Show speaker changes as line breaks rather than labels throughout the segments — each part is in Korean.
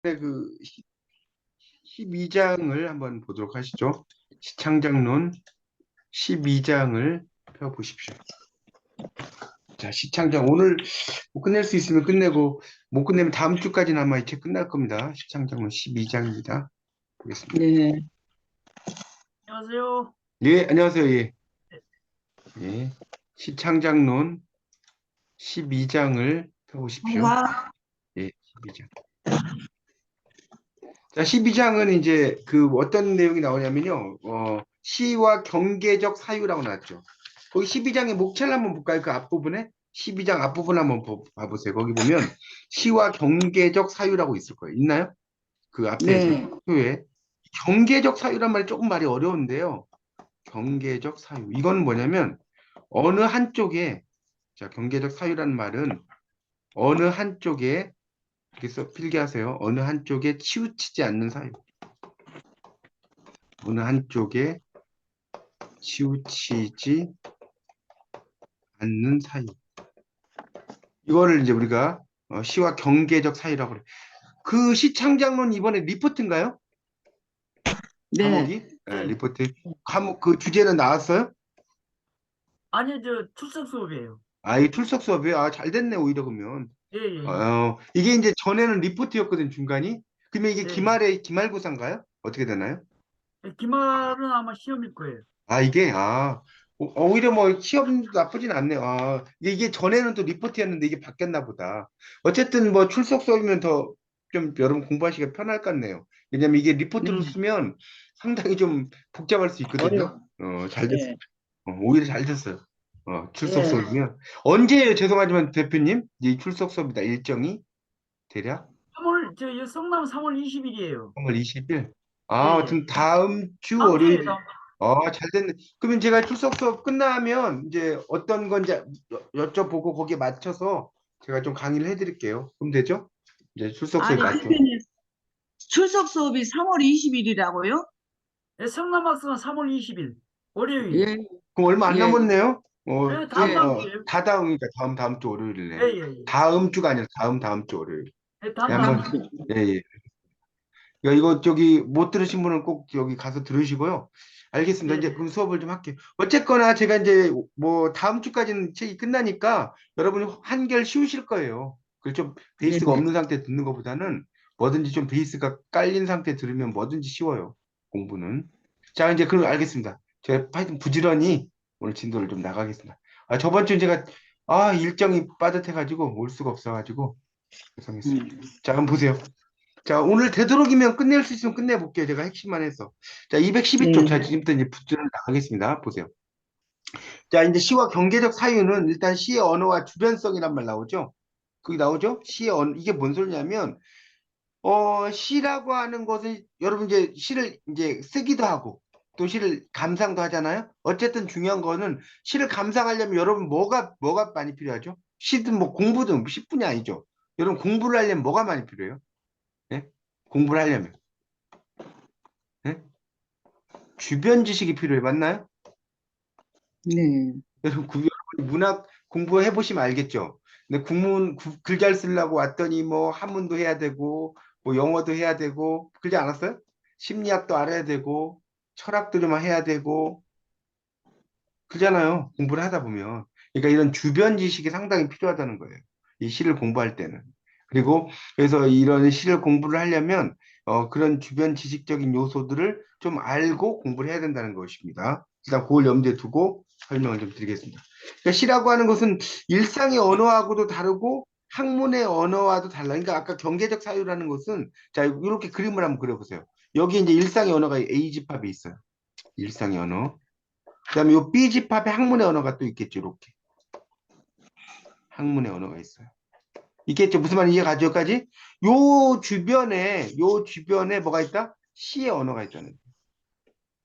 그 12장을 한번 보도록 하시죠. 시창작론 12장을 펴보십시오. 자, 시창작 오늘 뭐 끝낼 수 있으면 끝내고 못 끝내면 다음 주까지는 아마 이 책 끝날 겁니다. 시창작론 12장입니다. 보겠습니다.
네,
안녕하세요.
예, 안녕하세요. 예. 예. 시창작론 12장을 펴보십시오. 예, 12장. 자, 12장은 이제 그 어떤 내용이 나오냐면요. 시와 경계적 사유라고 나왔죠. 거기 12장의 목차를 한번 볼까요? 그 앞부분에 12장 앞부분 한번 봐보세요. 거기 보면 시와 경계적 사유라고 있을 거예요. 있나요? 그 앞에서
네,
표에 경계적 사유란 말이 조금 말이 어려운데요. 경계적 사유. 이건 뭐냐면 어느 한쪽에 자, 경계적 사유라는 말은 어느 한쪽에 이렇게 써 필기하세요. 어느 한쪽에 치우치지 않는 사유. 어느 한쪽에 치우치지 않는 사유. 이거를 이제 우리가 시와 경계적 사유라고 그래. 그 시창작론 이번에 리포트인가요?
네.
과목이? 네,
네.
리포트. 과목 그 주제는 나왔어요?
아니, 저 출석 수업이에요.
아, 이 출석 수업이 잘 됐네 오히려 그러면.
예, 예, 예.
이게 이제 전에는 리포트였거든 중간이. 그러면 이게
예.
기말고사인가요? 어떻게 되나요?
예, 기말은 아마 시험일 거예요.
이게 오히려 뭐 시험도 나쁘진 않네요. 이게 전에는 또 리포트였는데 이게 바뀌었나 보다. 어쨌든 뭐 출석 수업이면 더 좀 여러분 공부하시기가 편할 것 같네요. 왜냐면 이게 리포트로
네.
쓰면 상당히 좀 복잡할 수 있거든요.
어려워.
잘 됐어요.
네.
오히려 잘 됐어요. 출석
네.
수업이면 언제예요? 죄송하지만 대표님, 이 출석 수업이다 일정이 대략
3월, 성남 3월 20일이에요.
3월 20일.
예, 예.
지금 다음 주
다음 주에,
월요일. 잘 됐네. 그러면 제가 출석 수업 끝나면 이제 어떤 건지 여쭤보고 거기에 맞춰서 제가 좀 강의를 해드릴게요. 그럼 되죠? 이제 출석 수업에
아니,
맞춰.
대표님, 출석 수업이 3월 20일이라고요?
예, 성남학생은 3월 20일, 월요일.
예,
그럼 얼마 안
예,
남았네요.
예,
예.
다음 주에요.
다다음이니까 다음 주
예,
월요일이네.
예, 예.
다음 주가 아니라 다음 주 월요일.
예,
네,
다음
한번
주.
예, 예. 야, 이거 저기 못 들으신 분은 꼭 여기 가서 들으시고요. 알겠습니다.
예,
이제 그럼 수업을 좀 할게요. 어쨌거나 제가 이제 뭐 다음 주까지는 책이 끝나니까 여러분이 한결 쉬우실 거예요. 그 좀
네,
베이스가 없는 상태에 듣는 것보다는 뭐든지 좀 베이스가 깔린 상태에 들으면 뭐든지 쉬워요. 공부는. 자, 이제 그럼 알겠습니다. 제가 하여튼 부지런히 오늘 진도를 좀 나가겠습니다. 저번 주에 제가 일정이 빠듯해가지고 올 수가 없어가지고 죄송했습니다. 자, 그럼 보세요. 자, 오늘 되도록이면 끝낼 수 있으면 끝내볼게요. 제가 핵심만 해서. 자, 212쪽.
네,
자, 지금부터 이제 붙들어 나가겠습니다. 보세요. 자, 이제 시와 경계적 사유는 일단 시의 언어와 주변성이란 말 나오죠? 거기 나오죠? 시의 언어, 이게 뭔 소리냐면, 시라고 하는 것은 여러분 이제 시를 이제 쓰기도 하고, 또 시를 감상도 하잖아요? 어쨌든 중요한 거는 시를 감상하려면 여러분 뭐가 많이 필요하죠? 시든 뭐 공부든 시뿐이 아니죠. 여러분 공부를 하려면 뭐가 많이 필요해요? 예? 공부를 하려면. 예? 주변 지식이 필요해. 맞나요?
네,
여러분, 여러분 문학 공부해 보시면 알겠죠? 근데 글 잘 쓰려고 왔더니 뭐 한문도 해야 되고, 뭐 영어도 해야 되고, 그러지 않았어요? 심리학도 알아야 되고, 철학도 좀 해야 되고, 그러잖아요. 공부를 하다 보면. 그러니까 이런 주변 지식이 상당히 필요하다는 거예요. 이 시를 공부할 때는. 그리고 그래서 이런 시를 공부를 하려면 그런 주변 지식적인 요소들을 좀 알고 공부를 해야 된다는 것입니다. 일단 그걸 염두에 두고 설명을 좀 드리겠습니다. 그러니까 시라고 하는 것은 일상의 언어하고도 다르고 학문의 언어와도 달라. 그러니까 아까 경계적 사유라는 것은 자, 이렇게 그림을 한번 그려보세요. 여기 이제 일상의 언어가 A집합에 있어요. 일상의 언어. 그다음에 요 B집합에 학문의 언어가 또 있겠죠. 이렇게 학문의 언어가 있어요. 있겠죠. 무슨 말인지 이해가죠? 여기까지? 요 주변에 뭐가 있다? 시의 언어가 있다는 거예요.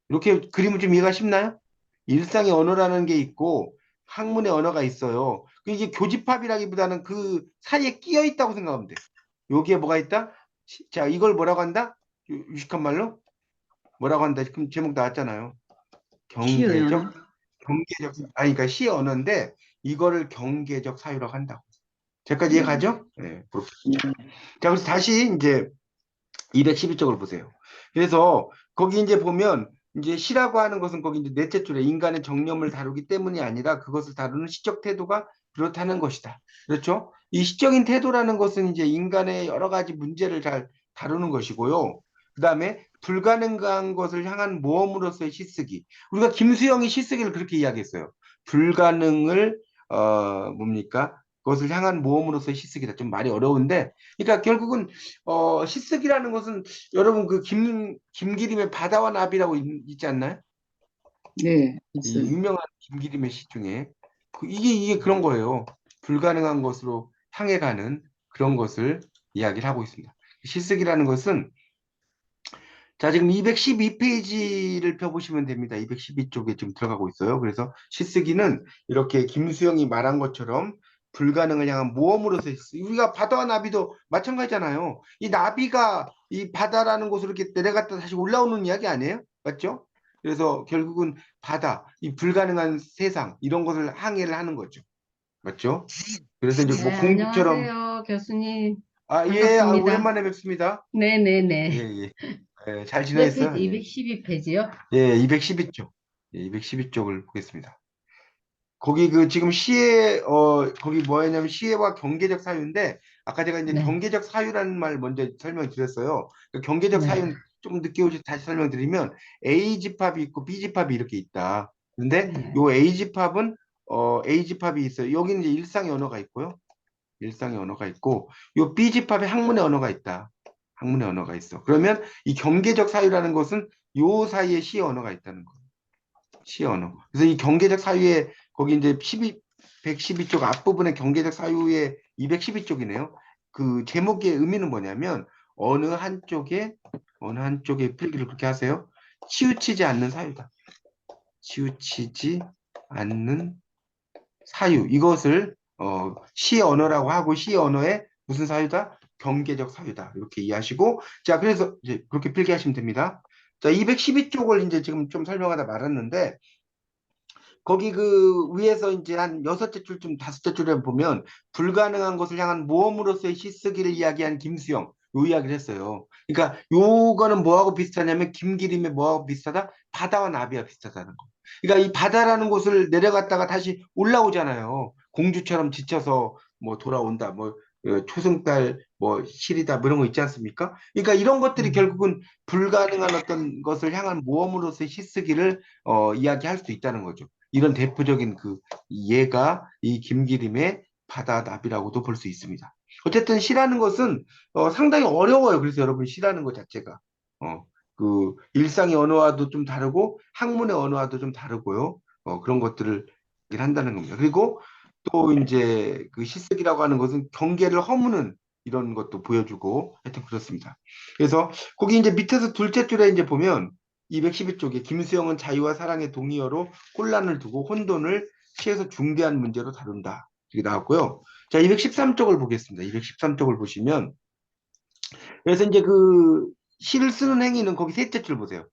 이렇게 그림을 좀 이해가 쉽나요? 일상의 언어라는 게 있고 학문의 언어가 있어요. 이게 교집합이라기보다는 그 사이에 끼어 있다고 생각하면 돼. 여기에 뭐가 있다? 자, 이걸 뭐라고 한다? 유식한 말로 뭐라고 한다? 지금 제목 나왔잖아요.
쉬어요.
그러니까 시의 언어인데 이거를 경계적 사유라고 한다고. 저까지
네,
이해가죠? 네, 그렇게.
네,
자, 그래서 다시 이제 212쪽을 보세요. 그래서 거기 이제 보면 이제 시라고 하는 것은 거기 이제 넷째 줄에 인간의 정념을 다루기 때문이 아니라 그것을 다루는 시적 태도가 그렇다는 것이다. 그렇죠? 이 시적인 태도라는 것은 이제 인간의 여러 가지 문제를 잘 다루는 것이고요. 그다음에 불가능한 것을 향한 모험으로서의 시쓰기. 우리가 김수영이 시쓰기를 그렇게 이야기했어요. 불가능을 뭡니까? 그것을 향한 모험으로서의 시쓰기다. 좀 말이 어려운데, 그러니까 결국은 시쓰기라는 것은 여러분 그 김기림의 바다와 나비라고 있지 않나요?
네,
이
있어요.
유명한 김기림의 시 중에 이게 그런 거예요. 불가능한 것으로 향해 가는 그런 것을 이야기를 하고 있습니다. 시쓰기라는 것은 자, 지금 212페이지를 펴보시면 됩니다. 212쪽에 지금 들어가고 있어요. 그래서 시쓰기는 이렇게 김수영이 말한 것처럼 불가능을 향한 모험으로서 우리가 바다와 나비도 마찬가지잖아요. 이 나비가 이 바다라는 곳으로 이렇게 내려갔다 다시 올라오는 이야기 아니에요? 맞죠? 그래서 결국은 바다, 이 불가능한 세상 이런 것을 항해를 하는 거죠. 맞죠? 그래서 이제
네,
뭐 공주처럼
안녕하세요, 교수님.
예,
반갑습니다.
오랜만에 뵙습니다. 예,
네네네.
예. 잘
몇 페이지?
지내셨어요? 예.
212페이지요?
예, 212쪽. 예, 212쪽을 보겠습니다. 거기 그 지금 시해, 거기 뭐였냐면 시해와 경계적 사유인데, 아까 제가 이제
네,
경계적 사유라는 말 먼저 설명드렸어요. 그 경계적
네,
사유는 좀 늦게 오셔서 다시 설명드리면, A 집합이 있고 B 집합이 이렇게 있다. 근데
네,
요 A 집합은, A 집합이 있어요. 여기는 이제 일상의 언어가 있고요. 일상의 언어가 있고, 요 B 집합에 학문의 언어가 있다. 학문의 언어가 있어. 그러면 이 경계적 사유라는 것은 요 사이에 시의 언어가 있다는 거예요. 시의 언어. 그래서 이 경계적 사유에 거기 이제 112쪽 앞부분에 경계적 사유에 212쪽이네요. 그 제목의 의미는 뭐냐면 어느 한쪽에 필기를 그렇게 하세요. 치우치지 않는 사유다. 치우치지 않는 사유. 이것을 시의 언어라고 하고 시의 언어에 무슨 사유다? 경계적 사유다. 이렇게 이해하시고 자, 그래서 이제 그렇게 필기하시면 됩니다. 자, 212쪽을 이제 지금 좀 설명하다 말았는데 거기 그 위에서 이제 한 여섯째 줄쯤 다섯째 줄에 보면 불가능한 것을 향한 모험으로서의 시쓰기를 이야기한 김수영 요 이야기를 했어요. 그러니까 요거는 뭐하고 비슷하냐면 김기림의 뭐하고 비슷하다? 바다와 나비와 비슷하다는 거. 그러니까 이 바다라는 곳을 내려갔다가 다시 올라오잖아요. 공주처럼 지쳐서 뭐 돌아온다. 뭐 초승달 뭐 실이다 뭐 이런 거 있지 않습니까? 그러니까 이런 것들이 결국은 불가능한 어떤 것을 향한 모험으로서의 시쓰기를 이야기할 수 있다는 거죠. 이런 대표적인 그 예가 이 김기림의 바다나비라고도 볼 수 있습니다. 어쨌든 시라는 것은 상당히 어려워요. 그래서 여러분 시라는 것 자체가 그 일상의 언어와도 좀 다르고 학문의 언어와도 좀 다르고요. 그런 것들을 한다는 겁니다. 그리고 또 이제 그 시쓰기라고 하는 것은 경계를 허무는 이런 것도 보여주고 하여튼 그렇습니다. 그래서 거기 이제 밑에서 둘째 줄에 이제 보면 212쪽에 김수영은 자유와 사랑의 동의어로 혼란을 두고 혼돈을 시에서 중대한 문제로 다룬다. 이렇게 나왔고요. 자, 213쪽을 보겠습니다. 213쪽을 보시면 그래서 이제 그 시를 쓰는 행위는 거기 셋째 줄 보세요.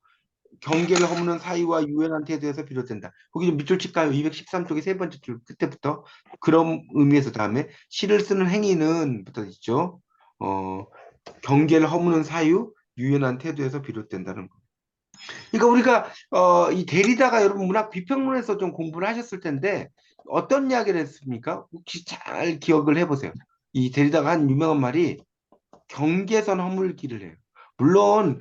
경계를 허무는 사유와 유연한 태도에서 비롯된다. 거기 좀 밑줄 칠까요? 213쪽의 세 번째 줄 끝에부터 그런 의미에서 다음에 시를 쓰는 행위는 부터 있죠. 경계를 허무는 사유, 유연한 태도에서 비롯된다는 거. 그러니까 우리가 이 데리다가 여러분 문학 비평론에서 좀 공부를 하셨을 텐데 어떤 이야기를 했습니까? 혹시 잘 기억을 해보세요. 이 데리다가 한 유명한 말이 경계선 허물기를 해요. 물론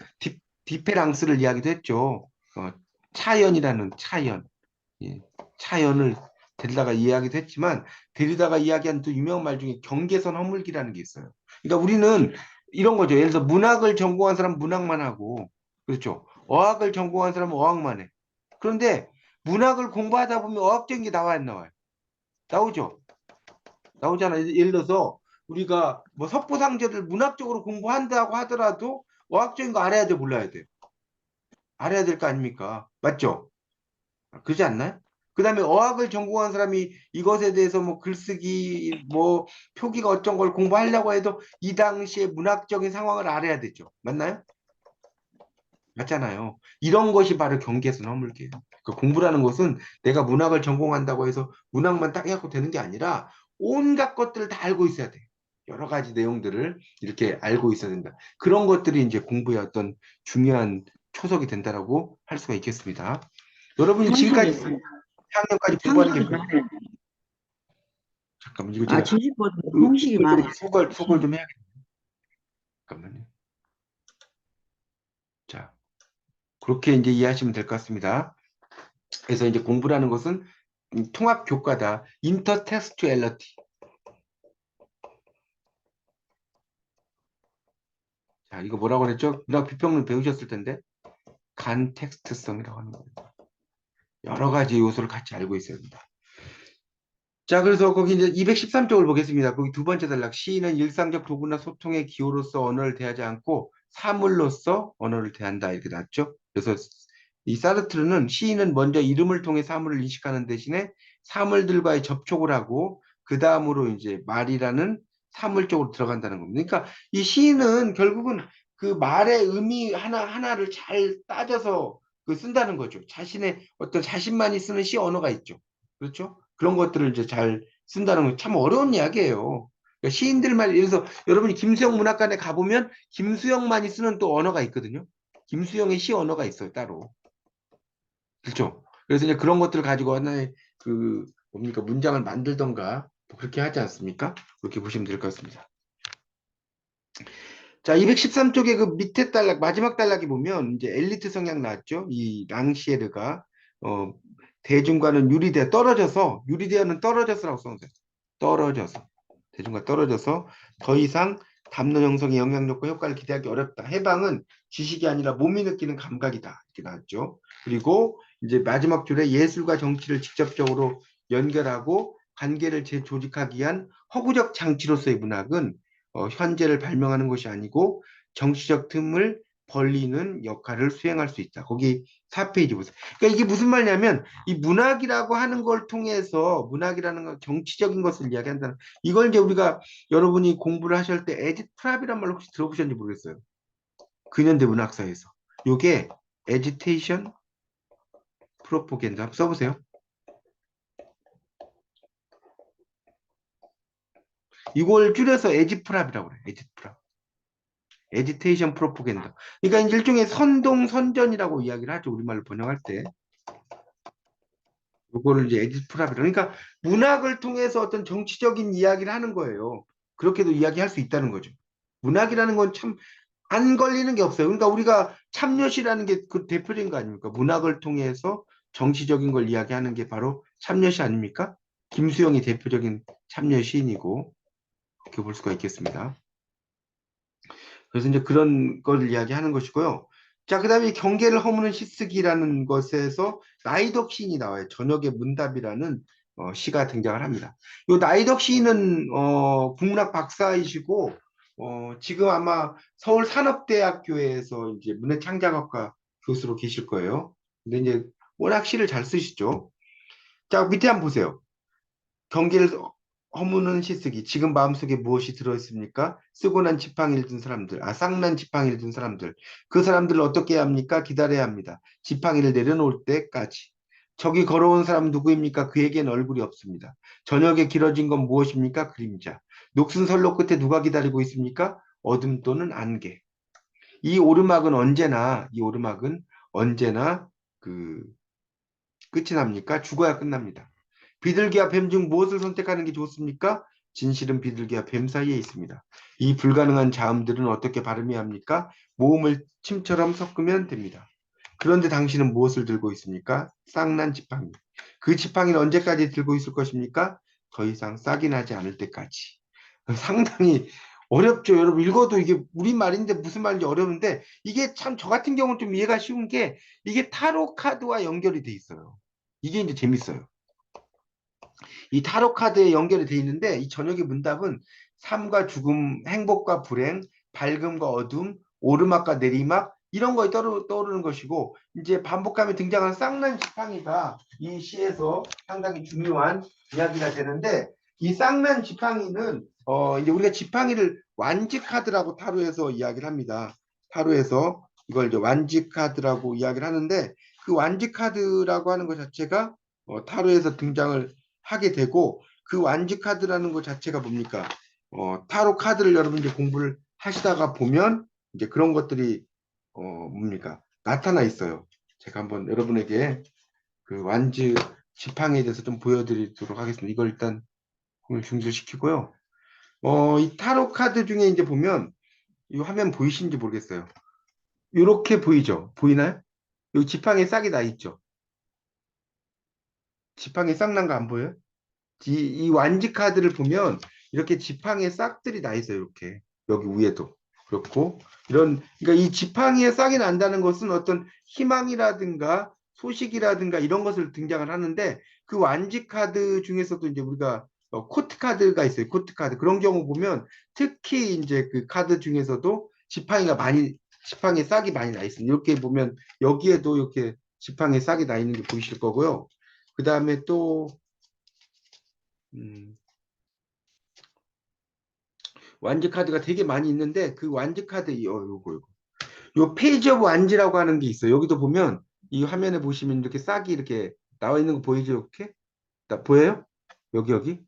디페랑스를 이야기도 했죠. 차연이라는 차연, 예, 차연을 데리다가 이야기도 했지만 데리다가 이야기한 또 유명한 말 중에 경계선 허물기라는 게 있어요. 그러니까 우리는 이런 거죠. 예를 들어서 문학을 전공한 사람 문학만 하고 그렇죠. 어학을 전공한 사람은 어학만 해. 그런데 문학을 공부하다 보면 어학적인 게 나와야 안 나와요. 나오죠. 나오잖아요. 예를 들어서 우리가 뭐 석보상제를 문학적으로 공부한다고 하더라도 어학적인 거 알아야 돼, 몰라야 돼. 알아야 될 거 아닙니까? 맞죠? 그러지 않나요? 그 다음에 어학을 전공한 사람이 이것에 대해서 뭐 글쓰기, 뭐 표기가 어쩐 걸 공부하려고 해도 이 당시에 문학적인 상황을 알아야 되죠. 맞나요? 맞잖아요. 이런 것이 바로 경계선 허물기예요. 그 공부라는 것은 내가 문학을 전공한다고 해서 문학만 딱 해갖고 되는 게 아니라 온갖 것들을 다 알고 있어야 돼. 여러 가지 내용들을 이렇게 알고 있어야 된다. 그런 것들이 이제 공부의 어떤 중요한 초석이 된다라고 할 수가 있겠습니다. 여러분이 지금까지
상식이
4학년까지 공부하는 게
상식이
뭐예요?
많아요.
잠깐만 이거
아,
제가
지식보다 상식이 많아요.
속을 좀 해야겠네. 잠깐만요. 자, 그렇게 이제 이해하시면 될 것 같습니다. 그래서 이제 공부라는 것은 통합 교과다. 인터텍스투얼리티. 자, 이거 뭐라고 그랬죠? 문학 비평론 배우셨을 텐데 간텍스트성이라고 하는 거예요. 여러 가지 요소를 같이 알고 있어야 된다. 자, 그래서 거기 이제 213쪽을 보겠습니다. 거기 두 번째 단락. 시인은 일상적 도구나 소통의 기호로서 언어를 대하지 않고 사물로서 언어를 대한다. 이렇게 나왔죠. 그래서 이 사르트르는 시인은 먼저 이름을 통해 사물을 인식하는 대신에 사물들과의 접촉을 하고 그 다음으로 이제 말이라는 사물 쪽으로 들어간다는 겁니다. 그러니까 이 시인은 결국은 그 말의 의미 하나하나를 잘 따져서 쓴다는 거죠. 자신의 어떤 자신만이 쓰는 시 언어가 있죠. 그렇죠? 그런 것들을 이제 잘 쓴다는 건 참 어려운 이야기예요. 그러니까 시인들만, 예를 들어서 여러분이 김수영 문학관에 가보면 김수영만이 쓰는 또 언어가 있거든요. 김수영의 시 언어가 있어요, 따로. 그렇죠? 그래서 이제 그런 것들을 가지고 하나의 그 뭡니까 문장을 만들던가 뭐 그렇게 하지 않습니까? 그렇게 보시면 될 것 같습니다. 자, 213쪽에 그 밑에 단락, 마지막 단락에 보면 이제 엘리트 성향 나왔죠. 이 랑시에르가 대중과는 유리되어 떨어져서, 유리되어는 떨어져서라고 써놓으세요. 떨어져서. 대중과 떨어져서 더 이상 담론 형성의 영향력과 효과를 기대하기 어렵다. 해방은 지식이 아니라 몸이 느끼는 감각이다. 이렇게 나왔죠. 그리고 이제 마지막 줄에 예술과 정치를 직접적으로 연결하고 관계를 재조직하기 위한 허구적 장치로서의 문학은 현재를 발명하는 것이 아니고 정치적 틈을 벌리는 역할을 수행할 수 있다. 거기 4페이지 보세요. 그러니까 이게 무슨 말이냐면 이 문학이라고 하는 걸 통해서 문학이라는 건 정치적인 것을 이야기한다는 이걸 이제 우리가 여러분이 공부를 하실 때 에짓 프랍이란 말로 혹시 들어보셨는지 모르겠어요. 근현대 문학사에서 요게 에지테이션 프로포겐다 한번 써보세요. 이걸 줄여서 에지프랍이라고 그래요. 에지프랍. 에지테이션 프로포겐다. 그러니까 이제 일종의 선동 선전이라고 이야기를 하죠. 우리말로 번역할 때. 요거를 이제 에지프랍이라. 그러니까 문학을 통해서 어떤 정치적인 이야기를 하는 거예요. 그렇게도 이야기할 수 있다는 거죠. 문학이라는 건 참 안 걸리는 게 없어요. 그러니까 우리가 참여시라는 게 그 대표적인 거 아닙니까? 문학을 통해서 정치적인 걸 이야기하는 게 바로 참여시 아닙니까? 김수영이 대표적인 참여 시인이고 그렇게 볼 수가 있겠습니다. 그래서 이제 그런 걸 이야기하는 것이고요. 자, 그 다음에 경계를 허무는 시쓰기라는 것에서 나이덕 시인이 나와요. 저녁의 문답이라는 시가 등장을 합니다. 이 나이덕 시인은 국문학 박사이시고 지금 아마 서울산업대학교에서 이제 문해창작학과 교수로 계실 거예요. 근데 이제 워낙 시를 잘 쓰시죠. 자, 밑에 한번 보세요. 경계를 허무는 시쓰기. 지금 마음속에 무엇이 들어있습니까? 쓰고 난 지팡이를 든 사람들. 쌍난 지팡이를 든 사람들. 그 사람들을 어떻게 해야 합니까? 기다려야 합니다. 지팡이를 내려놓을 때까지. 저기 걸어온 사람 누구입니까? 그에겐 얼굴이 없습니다. 저녁에 길어진 건 무엇입니까? 그림자. 녹슨 선로 끝에 누가 기다리고 있습니까? 어둠 또는 안개. 이 오르막은 언제나 그 끝이 납니까? 죽어야 끝납니다. 비둘기와 뱀 중 무엇을 선택하는 게 좋습니까? 진실은 비둘기와 뱀 사이에 있습니다. 이 불가능한 자음들은 어떻게 발음해야 합니까? 모음을 침처럼 섞으면 됩니다. 그런데 당신은 무엇을 들고 있습니까? 쌍난 지팡이. 그 지팡이는 언제까지 들고 있을 것입니까? 더 이상 싹이 나지 않을 때까지. 상당히 어렵죠. 여러분 읽어도 이게 우리말인데 무슨 말인지 어려운데 이게 참 저 같은 경우는 좀 이해가 쉬운 게 이게 타로 카드와 연결이 돼 있어요. 이게 이제 재밌어요. 이 타로 카드에 연결이 돼 있는데 이 저녁의 문답은 삶과 죽음, 행복과 불행, 밝음과 어둠, 오르막과 내리막 이런 거에 떠오르는 것이고 이제 반복하면 등장하는 쌍난 지팡이가 이 시에서 상당히 중요한 이야기가 되는데 이 쌍난 지팡이는 이제 우리가 지팡이를 완지 카드라고 타로에서 이야기를 합니다. 타로에서 이걸 이제 완지 카드라고 이야기를 하는데 그 완지 카드라고 하는 것 자체가 타로에서 등장을 하게 되고 그 완지 카드라는 것 자체가 뭡니까? 타로 카드를 여러분 이제 공부를 하시다가 보면 이제 그런 것들이 뭡니까? 나타나 있어요. 제가 한번 여러분에게 그 완즈 지팡이에 대해서 좀 보여드리도록 하겠습니다. 이걸 일단 오늘 중지시키고요. 이 타로 카드 중에 이제 보면 이 화면 보이시는지 모르겠어요. 이렇게 보이죠? 보이나요? 여기 지팡이에 싹이 나 있죠? 지팡이에 싹 난 거 안 보여요? 이 완지 카드를 보면 이렇게 지팡이에 싹들이 나 있어요. 이렇게 여기 위에도 그렇고 그러니까 이 지팡이에 싹이 난다는 것은 어떤 희망이라든가 소식이라든가 이런 것을 등장을 하는데 그 완지 카드 중에서도 이제 우리가 코트 카드가 있어요. 코트 카드 그런 경우 보면 특히 이제 그 카드 중에서도 지팡이에 싹이 많이 나 있습니다. 이렇게 보면 여기에도 이렇게 지팡이에 싹이 나 있는 게 보이실 거고요. 그 다음에 또 완즈 카드가 되게 많이 있는데 그 완즈 카드 요거 요 페이지 오브 완즈라고 하는 게 있어요. 여기도 보면 이 화면에 보시면 이렇게 싹이 이렇게 나와 있는 거 보이죠? 이렇게 보여요? 여기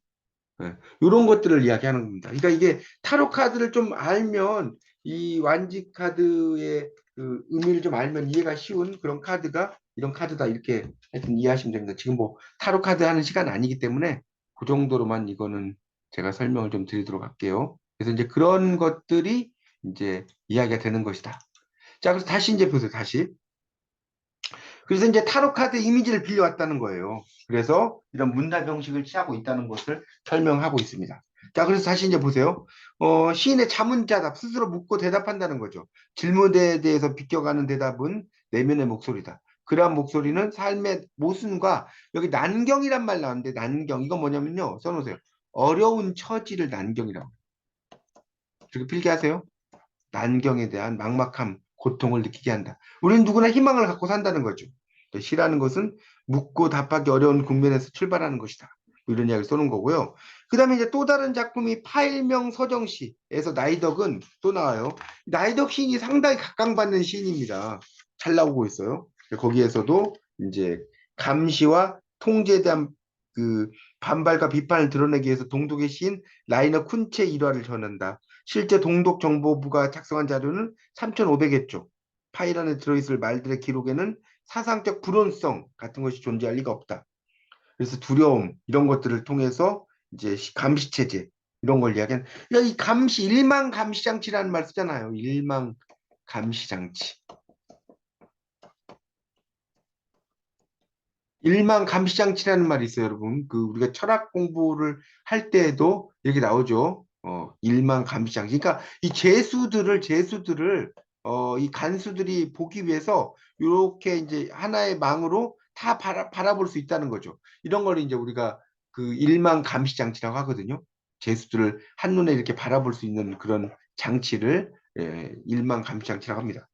네. 이런 것들을 이야기하는 겁니다. 그러니까 이게 타로 카드를 좀 알면 이 완지 카드의 그 의미를 좀 알면 이해가 쉬운 그런 카드가 이런 카드다 이렇게 하여튼 이해하시면 됩니다. 지금 뭐 타로 카드 하는 시간 아니기 때문에 그 정도로만 이거는 제가 설명을 좀 드리도록 할게요. 그래서 이제 그런 것들이 이제 이야기가 되는 것이다. 자, 그래서 다시 이제 보세요. 다시. 그래서 이제 타로 카드 이미지를 빌려왔다는 거예요. 그래서 이런 문답 형식을 취하고 있다는 것을 설명하고 있습니다. 자, 그래서 다시 이제 보세요. 시인의 자문자답, 스스로 묻고 대답한다는 거죠. 질문에 대해서 비껴가는 대답은 내면의 목소리다. 그러한 목소리는 삶의 모순과 여기 난경이란 말 나왔는데 난경, 이건 뭐냐면요. 써놓으세요. 어려운 처지를 난경이라고. 그렇게 필기하세요. 난경에 대한 막막함, 고통을 느끼게 한다. 우리는 누구나 희망을 갖고 산다는 거죠. 또 시라는 것은 묻고 답하기 어려운 국면에서 출발하는 것이다. 뭐 이런 이야기를 써놓은 거고요. 그 다음에 이제 또 다른 작품이 파일명 서정시에서 나이덕은 또 나와요. 나이덕 시인이 상당히 각광받는 시인입니다. 잘 나오고 있어요. 거기에서도 이제 감시와 통제에 대한 그 반발과 비판을 드러내기 위해서 동독의 시인 라이너 쿤체 일화를 전한다. 실제 동독정보부가 작성한 자료는 3,500여 쪽. 파일 안에 들어있을 말들의 기록에는 사상적 불온성 같은 것이 존재할 리가 없다. 그래서 두려움 이런 것들을 통해서 이제 감시 체제 이런 걸 이야기하는. 그러니까 이 감시 일망 감시 장치라는 말 쓰잖아요. 일망 감시 장치. 일망 감시 장치라는 말이 있어요, 여러분. 그 우리가 철학 공부를 할 때에도 이렇게 나오죠. 일망 감시 장치. 그러니까 이 재수들을 이 간수들이 보기 위해서 이렇게 이제 하나의 망으로 다 바라볼 수 있다는 거죠. 이런 걸 이제 우리가 그 일망 감시 장치라고 하거든요. 재수들을 한눈에 이렇게 바라볼 수 있는 그런 장치를 일망 감시 장치라고 합니다.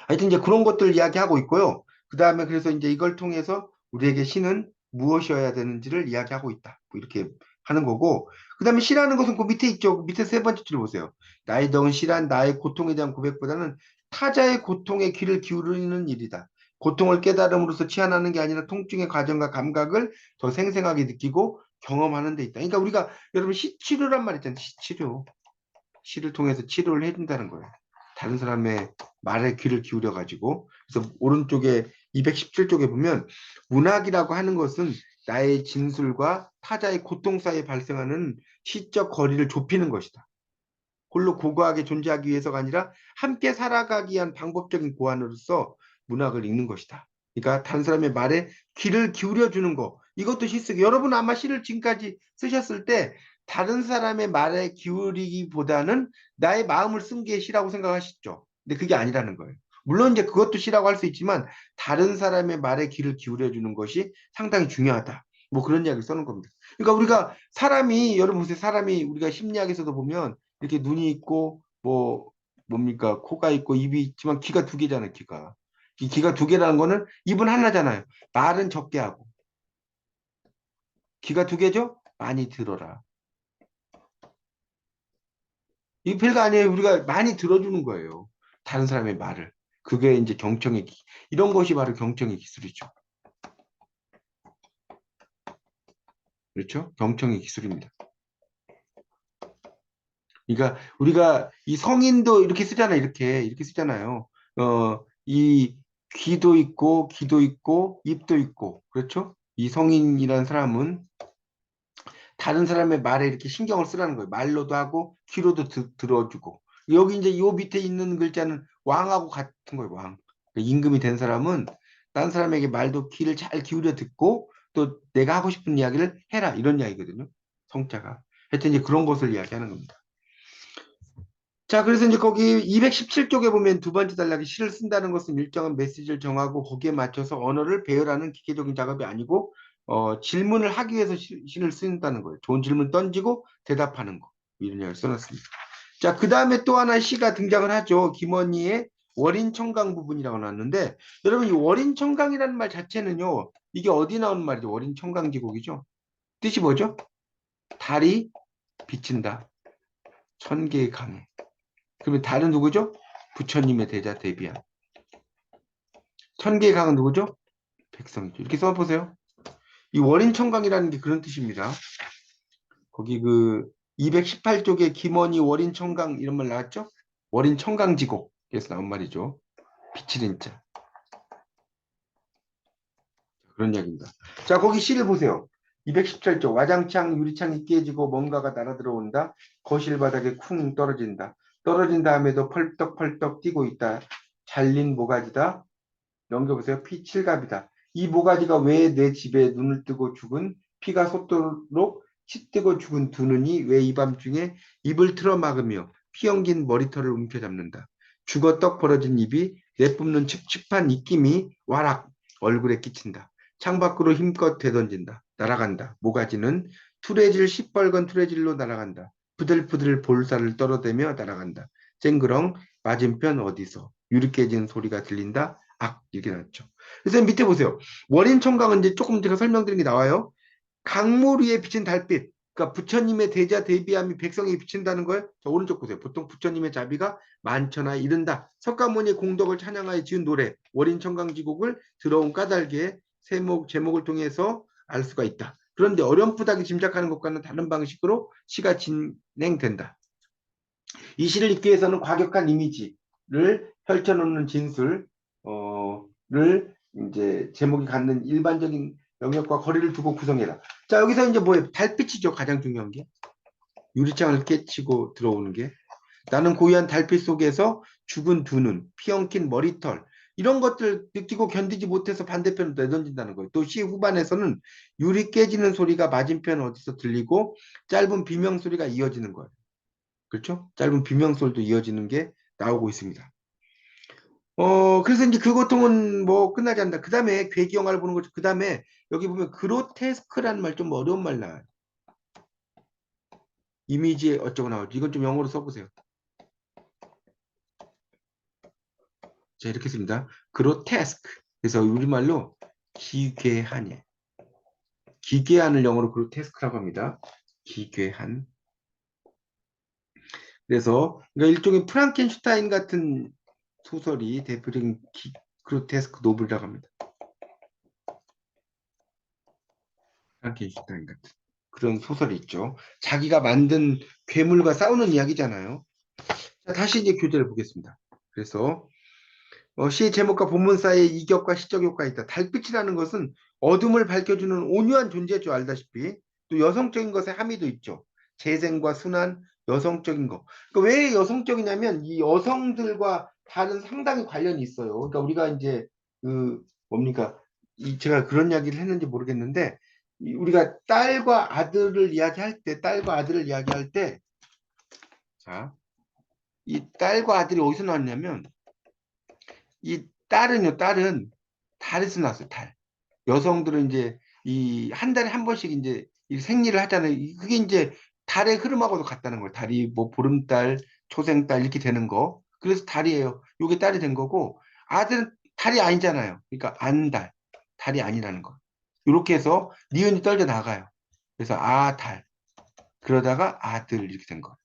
하여튼 이제 그런 것들 이야기하고 있고요. 그 다음에 그래서 이제 이걸 통해서 우리에게 시는 무엇이어야 되는지를 이야기하고 있다. 뭐 이렇게 하는 거고. 그 다음에 시라는 것은 그 밑에 있죠. 밑에 세 번째 줄 보세요. 나의 덩은 시란 나의 고통에 대한 고백보다는 타자의 고통에 귀를 기울이는 일이다. 고통을 깨달음으로써 치환하는 게 아니라 통증의 과정과 감각을 더 생생하게 느끼고 경험하는 데 있다. 그러니까 우리가 여러분 시치료란 말 있잖아요. 시치료. 시를 통해서 치료를 해준다는 거예요. 다른 사람의 말에 귀를 기울여 가지고. 그래서 오른쪽에 217쪽에 보면 문학이라고 하는 것은 나의 진술과 타자의 고통 사이에 발생하는 시적 거리를 좁히는 것이다. 홀로 고고하게 존재하기 위해서가 아니라 함께 살아가기 위한 방법적인 고안으로서 문학을 읽는 것이다. 그러니까 다른 사람의 말에 귀를 기울여 주는 거. 이것도 시쓰기. 여러분 아마 시를 지금까지 쓰셨을 때 다른 사람의 말에 기울이기보다는 나의 마음을 쓴 게 시라고 생각하시죠. 근데 그게 아니라는 거예요. 물론 이제 그것도 시라고 할 수 있지만 다른 사람의 말에 귀를 기울여 주는 것이 상당히 중요하다. 뭐 그런 이야기를 써는 겁니다. 그러니까 우리가 사람이 여러분 보세요. 사람이 우리가 심리학에서도 보면 이렇게 눈이 있고 뭐 뭡니까 코가 있고 입이 있지만 귀가 두 개잖아요. 귀가 이 귀가 두 개라는 거는 입은 하나잖아요. 말은 적게 하고 귀가 두 개죠. 많이 들어라. 이 별거 아니에요. 우리가 많이 들어주는 거예요. 다른 사람의 말을. 그게 이제 경청의 이런 것이 바로 경청의 기술이죠. 그렇죠? 경청의 기술입니다. 그러니까 우리가 이 성인도 이렇게 쓰잖아요. 이렇게 쓰잖아요. 이 귀도 있고 입도 있고 그렇죠? 이 성인이라는 사람은 다른 사람의 말에 이렇게 신경을 쓰라는 거예요. 말로도 하고 귀로도 들어주고. 여기 이제 요 밑에 있는 글자는 왕하고 같은 거예요. 왕. 그러니까 임금이 된 사람은 다른 사람에게 말도 귀를 잘 기울여 듣고 또 내가 하고 싶은 이야기를 해라 이런 이야기거든요. 성자가. 하여튼 이제 그런 것을 이야기하는 겁니다. 자, 그래서 이제 거기 217쪽에 보면 두 번째 단락에 시를 쓴다는 것은 일정한 메시지를 정하고 거기에 맞춰서 언어를 배열하는 기계적인 작업이 아니고 질문을 하기 위해서 시를 쓴다는 거예요. 좋은 질문 던지고 대답하는 거. 이런 이야기를 써놨습니다. 자, 그 다음에 또 하나의 시가 등장을 하죠. 김원희의 월인청강 부분이라고 나왔는데 여러분 이 월인청강이라는 말 자체는요. 이게 어디 나오는 말이죠? 월인청강지곡이죠. 뜻이 뭐죠? 달이 비친다. 천개의 강에. 그러면 달은 누구죠? 부처님의 대자 대비한. 천개의 강은 누구죠? 백성이죠. 이렇게 써보세요. 이 월인청강이라는 게 그런 뜻입니다. 거기 그 218쪽에 김원희 월인청강 이런 말 나왔죠? 월인청강지곡에서 나온 말이죠. 비치는 자. 그런 이야기입니다. 자, 거기 시를 보세요. 217쪽 와장창 유리창이 깨지고 뭔가가 날아들어온다. 거실 바닥에 쿵 떨어진다. 떨어진 다음에도 펄떡펄떡 뛰고 있다. 잘린 모가지다. 넘겨보세요. 피 7갑이다. 이 모가지가 왜 내 집에 눈을 뜨고 죽은 피가 솟도록 치뜨고 죽은 두 눈이 왜 이 밤중에 입을 틀어막으며 피 엉긴 머리털을 움켜잡는다. 죽어 떡 벌어진 입이 내뿜는 칩칩한 입김이 와락 얼굴에 끼친다. 창밖으로 힘껏 되던진다. 날아간다. 모가지는 투레질 시뻘건 투레질로 날아간다. 부들부들 볼살을 떨어대며 날아간다. 쨍그렁 맞은편 어디서 유리 깨지는 소리가 들린다. 악 이렇게 나왔죠. 그래서 밑에 보세요. 월인 청강은 이제 조금 제가 설명드린 게 나와요. 강물 위에 비친 달빛. 그러니까 부처님의 대자 대비함이 백성에 비친다는 거예요. 자, 오른쪽 보세요. 보통 부처님의 자비가 만천하에 이른다. 석가모니의 공덕을 찬양하여 지은 노래 월인 청강지곡을 들어온 까닭에 제목을 통해서 알 수가 있다. 그런데 어렴풋하게 짐작하는 것과는 다른 방식으로 시가 진행된다. 이 시를 읽기 위해서는 과격한 이미지를 펼쳐놓는 진술을 이제 제목이 갖는 일반적인 영역과 거리를 두고 구성해라. 자, 여기서 이제 뭐예요? 달빛이죠. 가장 중요한 게. 유리창을 깨치고 들어오는 게. 나는 고요한 달빛 속에서 죽은 두 눈, 피엉킨 머리털, 이런 것들 느끼고 견디지 못해서 반대편으로 내던진다는 거예요. 또 시 후반에서는 유리 깨지는 소리가 맞은편 어디서 들리고 짧은 비명 소리가 이어지는 거예요. 그렇죠? 짧은 비명소리도 이어지는 게 나오고 있습니다. 그래서 이제 그 고통은 뭐 끝나지 않는다. 그 다음에 괴기 영화를 보는 거죠. 그 다음에 여기 보면 그로테스크라는 말 좀 어려운 말 나와요. 이미지에 어쩌고 나오죠. 이건 좀 영어로 써보세요. 자, 이렇게 씁니다. 그로테스크. 그래서 우리말로 기괴한이에요. 기괴한을 영어로 그로테스크라고 합니다. 기괴한. 그래서 그러니까 일종의 프랑켄슈타인 같은 소설이 대표적인 그로테스크 노블이라고 합니다. 프랑켄슈타인 같은 그런 소설이 있죠. 자기가 만든 괴물과 싸우는 이야기잖아요. 자, 다시 이제 교재를 보겠습니다. 그래서 시의 제목과 본문 사이에 이격과 시적 효과가 있다. 달빛이라는 것은 어둠을 밝혀주는 온유한 존재죠. 알다시피. 또 여성적인 것에 함의도 있죠. 재생과 순한 여성적인 거. 그러니까 왜 여성적이냐면 이 여성들과 다른 상당히 관련이 있어요. 그러니까 우리가 이제 그 뭡니까? 제가 그런 이야기를 했는지 모르겠는데 우리가 딸과 아들을 이야기할 때 자, 이 딸과 아들이 어디서 나왔냐면 이 딸은 달에서 나왔어요. 달. 여성들은 이제 이 한 달에 한 번씩 이제 이 생리를 하잖아요. 그게 이제 달의 흐름하고도 같다는 거예요. 달이 뭐 보름달, 초생달 이렇게 되는 거. 그래서 달이에요. 요게 딸이 된 거고 아들은 달이 아니잖아요. 그러니까 안달. 달이 아니라는 거. 이렇게 해서 니은이 떨져 나가요. 그래서 달. 그러다가 아들 이렇게 된 거.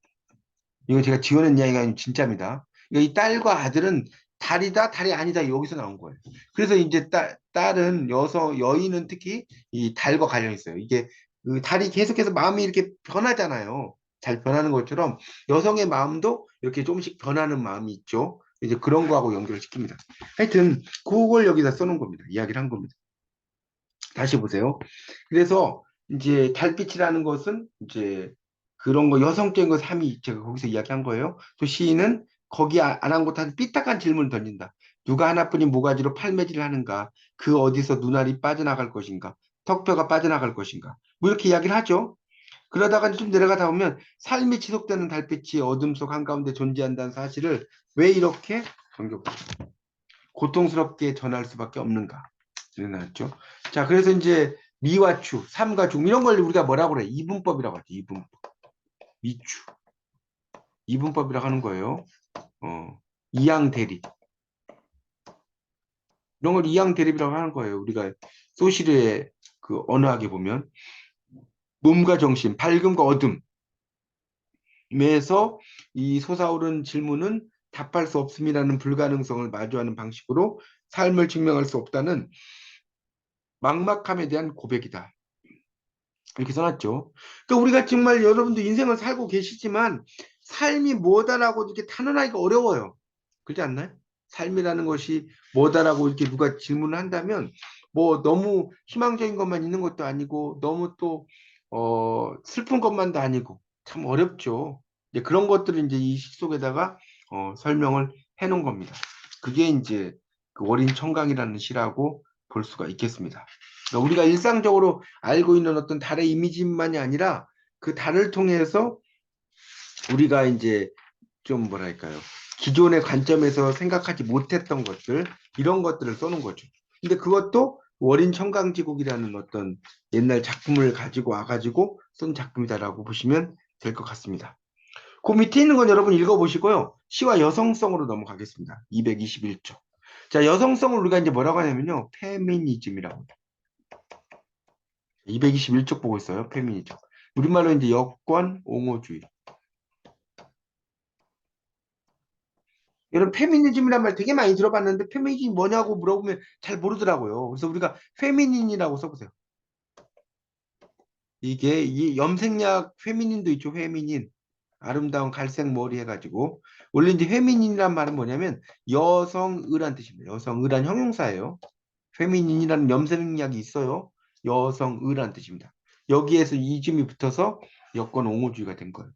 이거 제가 지어낸 이야기가 아니고 진짜입니다. 그러니까 이 딸과 아들은 달이다, 달이 아니다 여기서 나온 거예요. 그래서 이제 딸은 여인은 특히 이 달과 관련이 있어요. 이게 그 달이 계속해서 마음이 이렇게 변하잖아요. 잘 변하는 것처럼 여성의 마음도 이렇게 조금씩 변하는 마음이 있죠. 이제 그런 거하고 연결시킵니다. 하여튼 그걸 여기다 써놓은 겁니다. 이야기를 한 겁니다. 다시 보세요. 그래서 이제 달빛이라는 것은 이제 그런 거 여성적인 거 삶이 제가 거기서 이야기한 거예요. 또 시인은 거기 아랑곳한 삐딱한 질문을 던진다. 누가 하나뿐인 모가지로 팔매질을 하는가? 그 어디서 눈알이 빠져나갈 것인가? 턱뼈가 빠져나갈 것인가? 뭐 이렇게 이야기를 하죠. 그러다가 좀 내려가다 보면 삶이 지속되는 달빛이 어둠 속 한가운데 존재한다는 사실을 왜 이렇게 고통스럽게 전할 수밖에 없는가? 일어났죠. 자, 그래서 이제 미와 추, 삼과 중 이런 걸 우리가 뭐라고 그래? 이분법이라고 하죠. 이분법. 미추. 이분법이라고 하는 거예요. 이양 대립. 이런 걸 이양 대립이라고 하는 거예요. 우리가 소시르의 그 언어학에 보면 몸과 정신, 밝음과 어둠에서 이 솟아오른 질문은 답할 수 없음이라는 불가능성을 마주하는 방식으로 삶을 증명할 수 없다는 막막함에 대한 고백이다. 이렇게 써놨죠. 그러니까 우리가 정말 여러분도 인생을 살고 계시지만 삶이 뭐다라고 이렇게 단언하기가 어려워요. 그렇지 않나요? 삶이라는 것이 뭐다라고 이렇게 누가 질문을 한다면 뭐 너무 희망적인 것만 있는 것도 아니고 너무 또 슬픈 것만도 아니고 참 어렵죠. 이제 그런 것들을 이제 이 시 속에다가 설명을 해놓은 겁니다. 그게 이제 그 어린 청강이라는 시라고 볼 수가 있겠습니다. 그러니까 우리가 일상적으로 알고 있는 어떤 달의 이미지만이 아니라 그 달을 통해서 우리가 이제 좀 뭐랄까요. 기존의 관점에서 생각하지 못했던 것들, 이런 것들을 써놓은 거죠. 근데 그것도 월인 청강지국이라는 어떤 옛날 작품을 가지고 와가지고 쓴 작품이다라고 보시면 될 것 같습니다. 그 밑에 있는 건 여러분 읽어보시고요. 시와 여성성으로 넘어가겠습니다. 221쪽. 자, 여성성을 우리가 이제 뭐라고 하냐면요. 페미니즘이라고 합니다. 221쪽 보고 있어요. 페미니즘. 우리말로 이제 여권 옹호주의. 여러분 페미니즘이란 말 되게 많이 들어봤는데 페미니즘이 뭐냐고 물어보면 잘 모르더라고요. 그래서 우리가 페미닌이라고 써보세요. 이게 이 염색약 페미닌도 있죠. 페미닌. 아름다운 갈색 머리 해가지고 원래 이제 페미닌이란 말은 뭐냐면 여성의란 뜻입니다. 여성의란 형용사예요. 페미닌이라는 염색약이 있어요. 여성의란 뜻입니다. 여기에서 이즘이 붙어서 여권 옹호주의가 된 거예요.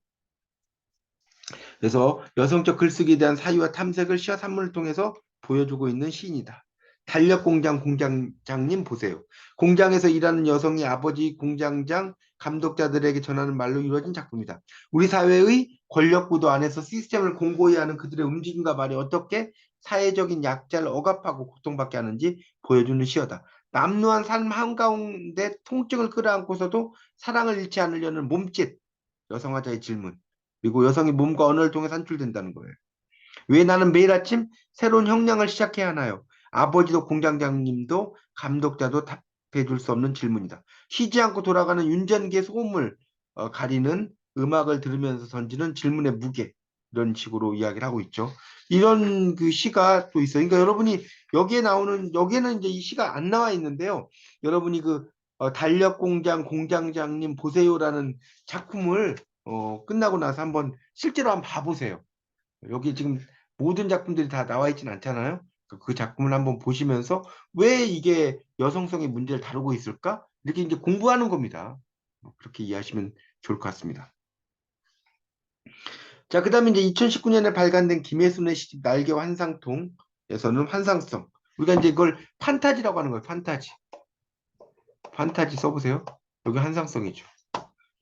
그래서 여성적 글쓰기에 대한 사유와 탐색을 시와 산문을 통해서 보여주고 있는 시인이다. 달력공장 공장장님 보세요. 공장에서 일하는 여성이 아버지 공장장 감독자들에게 전하는 말로 이루어진 작품이다. 우리 사회의 권력구도 안에서 시스템을 공고히 하는 그들의 움직임과 말이 어떻게 사회적인 약자를 억압하고 고통받게 하는지 보여주는 시어다. 남루한 삶 한가운데 통증을 끌어안고서도 사랑을 잃지 않으려는 몸짓, 여성화자의 질문. 그리고 여성이 몸과 언어를 통해 산출된다는 거예요. 왜 나는 매일 아침 새로운 형량을 시작해야 하나요? 아버지도 공장장님도 감독자도 답해 줄 수 없는 질문이다. 쉬지 않고 돌아가는 윤전기의 소음을 가리는 음악을 들으면서 던지는 질문의 무게. 이런 식으로 이야기를 하고 있죠. 이런 그 시가 또 있어요. 그러니까 여러분이 여기에 나오는, 여기에는 이제 이 시가 안 나와 있는데요. 여러분이 그 달력공장 공장장님 보세요라는 작품을 끝나고 나서 한번 실제로 한번 봐보세요. 여기 지금 모든 작품들이 다 나와 있진 않잖아요. 그 작품을 한번 보시면서 왜 이게 여성성의 문제를 다루고 있을까? 이렇게 이제 공부하는 겁니다. 그렇게 이해하시면 좋을 것 같습니다. 자, 그 다음에 이제 2019년에 발간된 김혜순의 시집 날개와 환상통에서는 환상성. 우리가 이제 이걸 판타지라고 하는 거예요. 판타지. 판타지 써보세요. 여기 환상성이죠.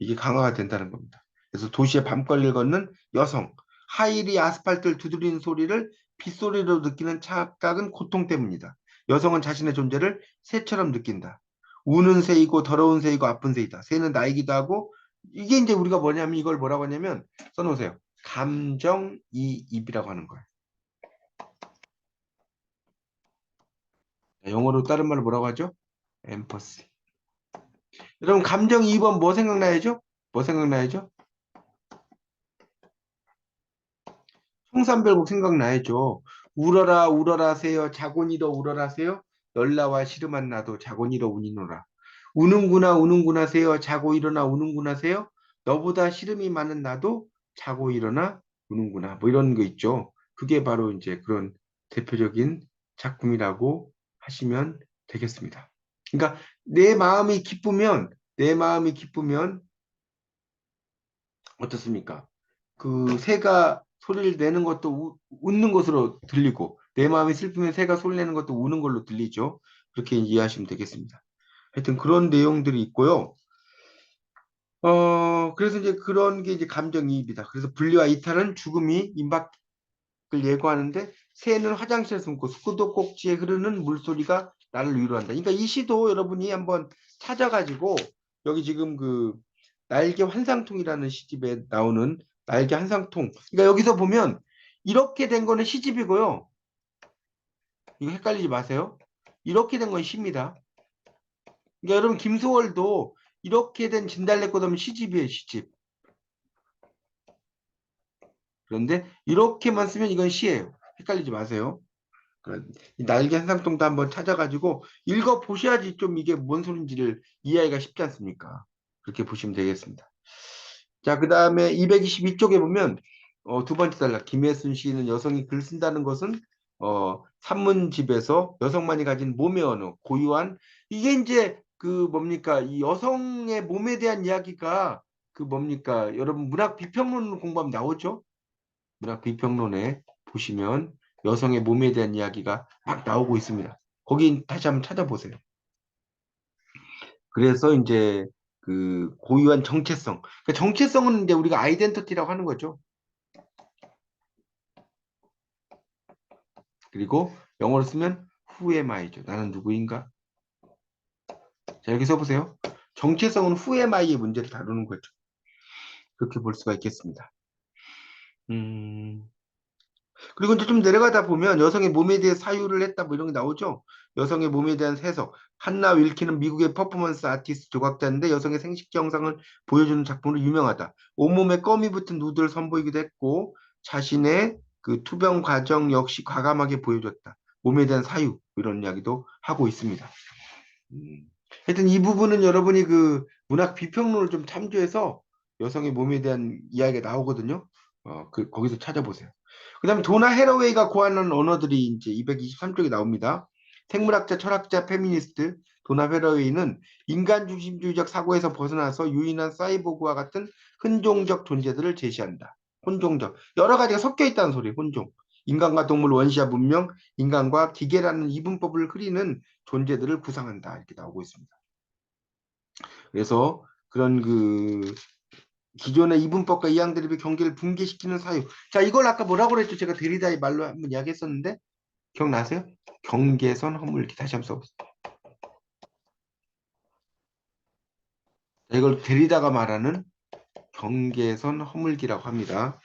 이게 강화가 된다는 겁니다. 그래서 도시의 밤거리를 걷는 여성, 하이리 아스팔트를 두드리는 소리를 빗소리로 느끼는 착각은 고통 때문이다. 여성은 자신의 존재를 새처럼 느낀다. 우는 새이고 더러운 새이고 아픈 새이다. 새는 나이기도 하고 이게 이제 우리가 뭐냐면 이걸 뭐라고 하냐면 써놓으세요. 감정이입이라고 하는 거예요. 영어로 다른 말로 뭐라고 하죠? 엠퍼시. 여러분 감정이입은 뭐 생각나야죠? 뭐 생각나야죠? 청산별곡 생각나야죠. 울어라 울어라 새여 자곤이로 울어라 새여 열나와 시름한 나도 자곤이로 우니노라. 우는구나 우는구나 새여 자고 일어나 우는구나 새여 너보다 시름이 많은 나도 자고 일어나 우는구나. 뭐 이런 거 있죠. 그게 바로 이제 그런 대표적인 작품이라고 하시면 되겠습니다. 그러니까 내 마음이 기쁘면 어떻습니까? 그 새가 소리를 내는 것도 웃는 것으로 들리고 내 마음이 슬프면 새가 소리 내는 것도 우는 걸로 들리죠. 그렇게 이해하시면 되겠습니다. 하여튼 그런 내용들이 있고요. 그래서 이제 그런 게 이제 감정이입이다. 그래서 분리와 이탈은 죽음이 임박을 예고하는데 새는 화장실에 숨고 수도꼭지에 흐르는 물소리가 나를 위로한다. 그러니까 이 시도 여러분이 한번 찾아가지고 여기 지금 그 날개 환상통이라는 시집에 나오는 날개 환상통. 그러니까 여기서 보면 이렇게 된 거는 시집이고요. 이거 헷갈리지 마세요. 이렇게 된 건 시입니다. 그러니까 여러분 김소월도 이렇게 된 진달래꽃하면 시집이에요, 시집. 그런데 이렇게만 쓰면 이건 시예요. 헷갈리지 마세요. 이 날개 한상통도 한번 찾아가지고 읽어 보셔야지 좀 이게 뭔 소린지를 이해하기가 쉽지 않습니까? 그렇게 보시면 되겠습니다. 자, 그 다음에 222쪽에 보면 두 번째 단락 김혜순 시인은 여성이 글 쓴다는 것은 산문집에서 여성만이 가진 몸의 언어, 고유한 이게 이제 그 뭡니까 이 여성의 몸에 대한 이야기가 그 뭡니까 여러분 문학 비평론 공부하면 나오죠? 문학 비평론에 보시면 여성의 몸에 대한 이야기가 막 나오고 있습니다. 거기 다시 한번 찾아보세요. 그래서 이제 그 고유한 정체성. 그 정체성은 이제 우리가 아이덴티티라고 하는 거죠. 그리고 영어로 쓰면 who am I죠. 나는 누구인가? 자, 여기 써보세요. 정체성은 who am I의 문제를 다루는 거죠. 그렇게 볼 수가 있겠습니다. 그리고 이제 좀 내려가다 보면 여성의 몸에 대해 사유를 했다 뭐 이런 게 나오죠. 여성의 몸에 대한 해석. 한나 윌키는 미국의 퍼포먼스 아티스트 조각자인데 여성의 생식 정상을 보여주는 작품으로 유명하다. 온몸에 껌이 붙은 누드를 선보이기도 했고 자신의 그 투병 과정 역시 과감하게 보여줬다. 몸에 대한 사유 이런 이야기도 하고 있습니다. 하여튼 이 부분은 여러분이 그 문학 비평론을 좀 참조해서 여성의 몸에 대한 이야기가 나오거든요. 거기서 찾아보세요. 그 다음에 도나 해러웨이가 고안한 언어들이 이제 223쪽에 나옵니다. 생물학자, 철학자, 페미니스트 도나 해러웨이는 인간 중심주의적 사고에서 벗어나서 유인한 사이보그와 같은 혼종적 존재들을 제시한다. 혼종적. 여러 가지가 섞여 있다는 소리, 혼종. 인간과 동물, 원시와 문명, 인간과 기계라는 이분법을 흐리는 존재들을 구상한다. 이렇게 나오고 있습니다. 그래서 그런 그 기존의 이분법과 이항 대립의 경계를 붕괴시키는 사유. 자, 이걸 아까 뭐라고 그랬죠? 제가 데리다의 말로 한번 이야기했었는데 기억나세요? 경계선 허물기. 다시 한번 써보세요. 자, 이걸 데리다가 말하는 경계선 허물기라고 합니다.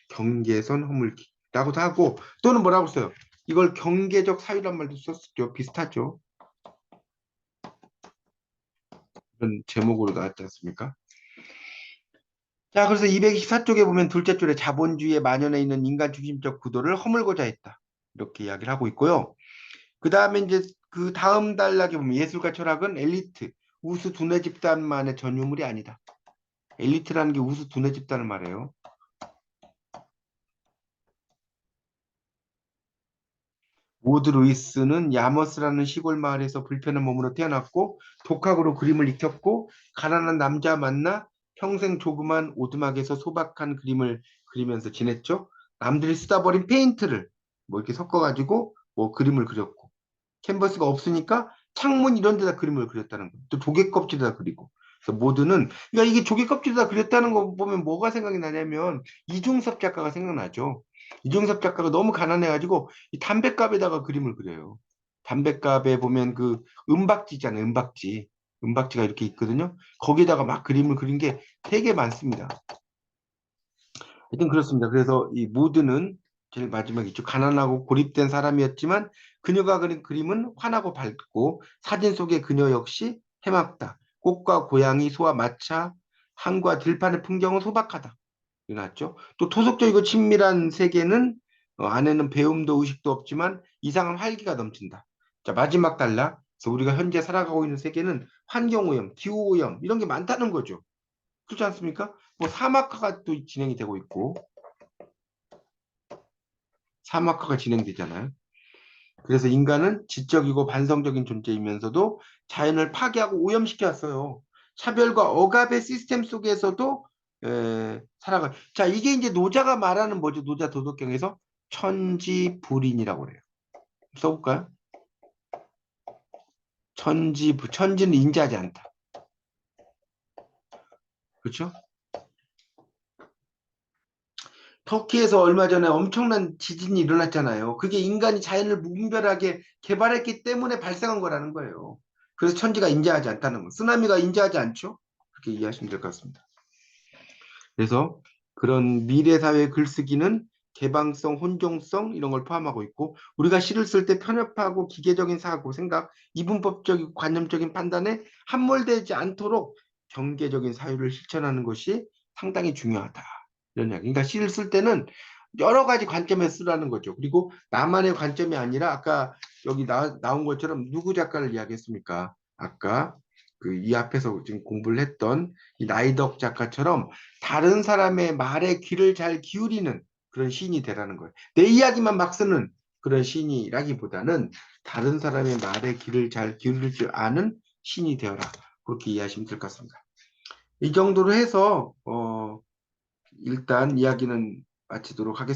경계선 허물기라고도 하고 또는 뭐라고 써요? 이걸 경계적 사유란 말도 썼었죠. 비슷하죠. 이런 제목으로 나왔지 않습니까? 자, 그래서 224쪽에 보면 둘째 줄에 자본주의에 만연해 있는 인간 중심적 구도를 허물고자 했다. 이렇게 이야기를 하고 있고요. 그 다음에 이제 그 다음 단락에 보면 예술과 철학은 엘리트, 우수 두뇌 집단만의 전유물이 아니다. 엘리트라는 게 우수 두뇌 집단을 말해요. 모드 루이스는 야머스라는 시골 마을에서 불편한 몸으로 태어났고 독학으로 그림을 익혔고 가난한 남자 만나 평생 조그만 오두막에서 소박한 그림을 그리면서 지냈죠. 남들이 쓰다 버린 페인트를 뭐 이렇게 섞어가지고 뭐 그림을 그렸고 캔버스가 없으니까 창문 이런 데다 그림을 그렸다는 거예요. 또 조개 껍질에다 그리고. 그래서 모드는 그러니까 이게 조개 껍질에다 그렸다는 거 보면 뭐가 생각이 나냐면 이중섭 작가가 생각나죠. 이중섭 작가가 너무 가난해가지고 이 담뱃갑에다가 그림을 그려요. 담뱃갑에 보면 그 은박지 있잖아요. 은박지. 은박지가 이렇게 있거든요. 거기다가 막 그림을 그린 게 되게 많습니다. 하여튼 그렇습니다. 그래서 이 모드는 제일 마지막에 있죠. 가난하고 고립된 사람이었지만 그녀가 그린 그림은 환하고 밝고 사진 속의 그녀 역시 해맑다. 꽃과 고양이, 소와 마차, 항과 들판의 풍경은 소박하다. 이났죠. 또 토속적이고 친밀한 세계는 안에는 배움도 의식도 없지만 이상한 활기가 넘친다. 자, 마지막 단락. 그래서 우리가 현재 살아가고 있는 세계는 환경오염, 기후오염 이런 게 많다는 거죠. 그렇지 않습니까? 뭐 사막화가 또 진행이 되고 있고, 사막화가 진행되잖아요. 그래서 인간은 지적이고 반성적인 존재이면서도 자연을 파괴하고 오염시켜 왔어요. 차별과 억압의 시스템 속에서도 살아가. 자, 이게 이제 노자가 말하는 뭐죠? 노자 도덕경에서 천지불인이라고 그래요. 써볼까요? 천지는 인자하지 않다. 그렇죠? 터키에서 얼마 전에 엄청난 지진이 일어났잖아요. 그게 인간이 자연을 무분별하게 개발했기 때문에 발생한 거라는 거예요. 그래서 천지가 인자하지 않다는 거. 쓰나미가 인자하지 않죠? 그렇게 이해하시면 될 것 같습니다. 그래서 그런 미래 사회 글쓰기는 개방성, 혼종성 이런 걸 포함하고 있고 우리가 시를 쓸 때 편협하고 기계적인 사고, 생각, 이분법적이고 관념적인 판단에 함몰되지 않도록 경계적인 사유를 실천하는 것이 상당히 중요하다. 이런 이야기. 그러니까 시를 쓸 때는 여러 가지 관점에 쓰라는 거죠. 그리고 나만의 관점이 아니라 아까 여기 나온 것처럼 누구 작가를 이야기했습니까? 아까 그 이 앞에서 지금 공부를 했던 이 나이덕 작가처럼 다른 사람의 말에 귀를 잘 기울이는 그런 시인이 되라는 거예요. 내 이야기만 막 쓰는 그런 시인이라기보다는 다른 사람의 말에 귀를 잘 기울일 줄 아는 시인이 되어라. 그렇게 이해하시면 될 것 같습니다. 이 정도로 해서 일단 이야기는 마치도록 하겠습니다.